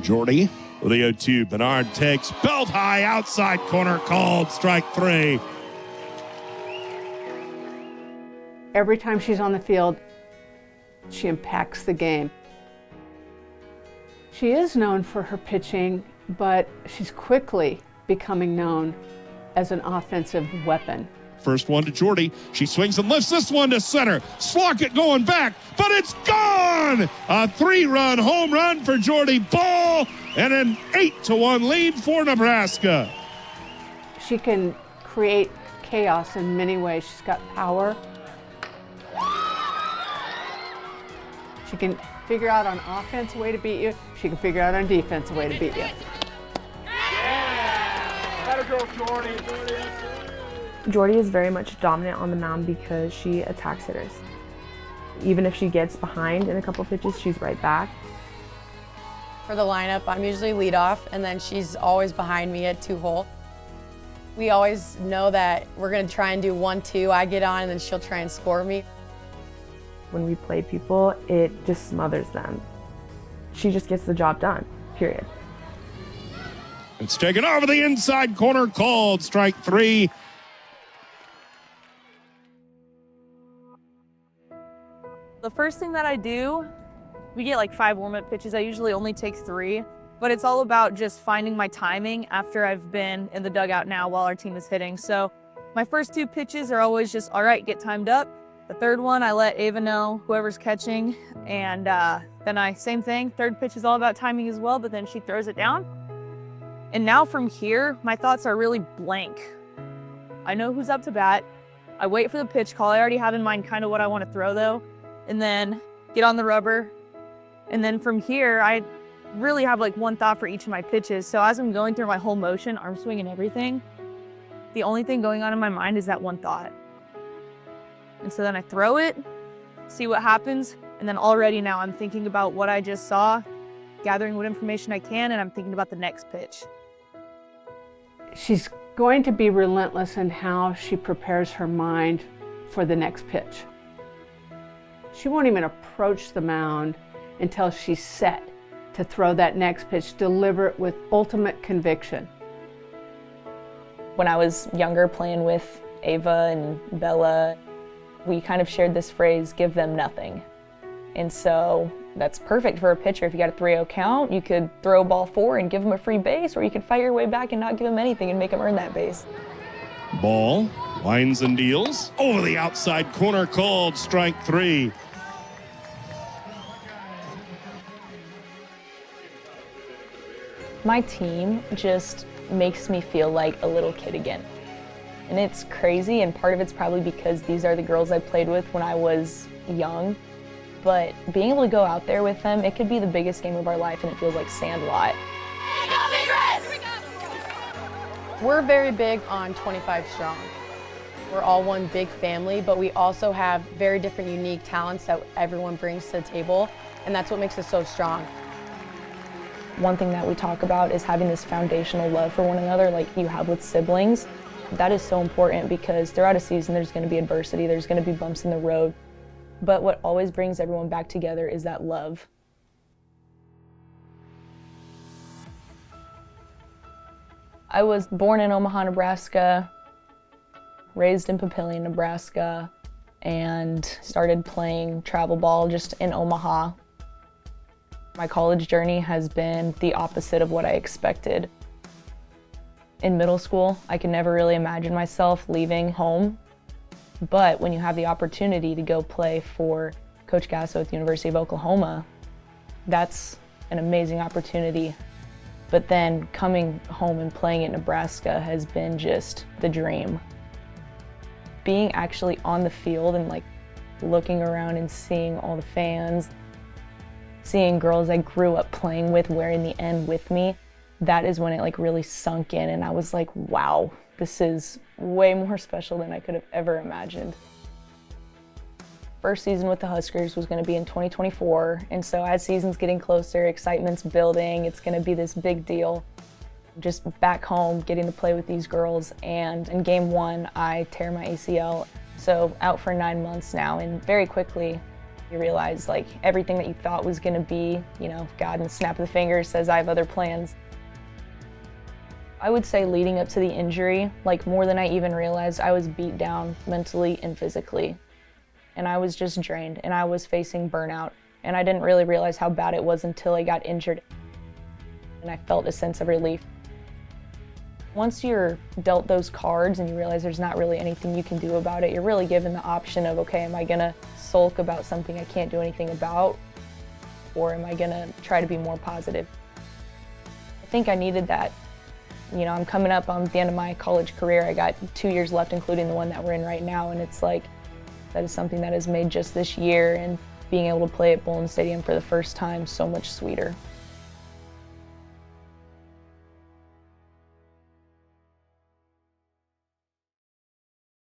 Jordy with the 0-2. Bernard takes belt high outside corner, called strike 3. Every time she's on the field, she impacts the game. She is known for her pitching, but she's quickly becoming known as an offensive weapon. First one to Jordy. She swings and lifts this one to center. Slockett going back, but it's gone! A 3-run home run for Jordyn Bahl and an 8-1 lead for Nebraska. She can create chaos in many ways. She's got power. She can figure out on offense a way to beat you. She can figure out on defense a way to beat you. Yeah! Gotta go, Jordy. Jordy is very much dominant on the mound because she attacks hitters. Even if she gets behind in a couple pitches, she's right back. For the lineup, I'm usually leadoff, and then she's always behind me at 2-hole. We always know that we're gonna try and do 1-2. I get on, and then she'll try and score me. When we play people, it just smothers them. She just gets the job done, period. It's taken over the inside corner, called strike 3. The first thing that I do, we get like 5 warm-up pitches. I usually only take 3, but it's all about just finding my timing after I've been in the dugout now while our team is hitting. So my first 2 pitches are always just, all right, get timed up. The third one, I let Ava know, whoever's catching, and then same thing. Third pitch is all about timing as well, but then she throws it down. And now from here, my thoughts are really blank. I know who's up to bat. I wait for the pitch call. I already have in mind kind of what I want to throw though, and then get on the rubber. And then from here, I really have like one thought for each of my pitches. So as I'm going through my whole motion, arm swing and everything, the only thing going on in my mind is that one thought. And so then I throw it, see what happens, and then already now I'm thinking about what I just saw, gathering what information I can, and I'm thinking about the next pitch. She's going to be relentless in how she prepares her mind for the next pitch. She won't even approach the mound until she's set to throw that next pitch, deliver it with ultimate conviction. When I was younger playing with Ava and Bella, we kind of shared this phrase, give them nothing. And so that's perfect for a pitcher. If you got a 3-0 count, you could throw ball 4 and give them a free base, or you could fight your way back and not give them anything and make them earn that base. Ball winds and deals over the outside corner, called strike 3. My team just makes me feel like a little kid again. And it's crazy, and part of it's probably because these are the girls I played with when I was young. But being able to go out there with them, it could be the biggest game of our life, and it feels like Sandlot. We're very big on 25 strong. We're all one big family, but we also have very different unique talents that everyone brings to the table, and that's what makes us so strong. One thing that we talk about is having this foundational love for one another like you have with siblings. That is so important because throughout a season there's going to be adversity, there's going to be bumps in the road. But what always brings everyone back together is that love. I was born in Omaha, Nebraska, raised in 𝗣𝗟𝘁, Nebraska, and started playing travel ball just in Omaha. My college journey has been the opposite of what I expected. In middle school, I could never really imagine myself leaving home, but when you have the opportunity to go play for Coach 𝗣𝗁𝘁𝗲 at the University of Oklahoma, that's an amazing opportunity. But then coming home and playing at Nebraska has been just the dream. Being actually on the field and like looking around and seeing all the fans, seeing girls I grew up playing with wearing the N with me, that is when it like really sunk in, and I was like, wow, this is way more special than I could have ever imagined. First season with the Huskers was going to be in 2024, and so as season's getting closer, excitement's building, it's going to be this big deal. Just back home, getting to play with these girls, and in game 1, I tear my ACL. So out for 9 months now, and very quickly, You realize like everything that you thought was gonna be, you know, God in the snap of the fingers says I have other plans. I would say leading up to the injury, like more than I even realized, I was beat down mentally and physically. And I was just drained and I was facing burnout. And I didn't really realize how bad it was until I got injured. And I felt a sense of relief. Once you're dealt those cards and you realize there's not really anything you can do about it, you're really given the option of, okay, am I gonna sulk about something I can't do anything about? Or am I gonna try to be more positive? I think I needed that. You know, I'm coming up on the end of my college career. I got 2 years left, including the one that we're in right now, and it's like, that is something that is made just this year, and being able to play at Bowlen Stadium for the first time so much sweeter.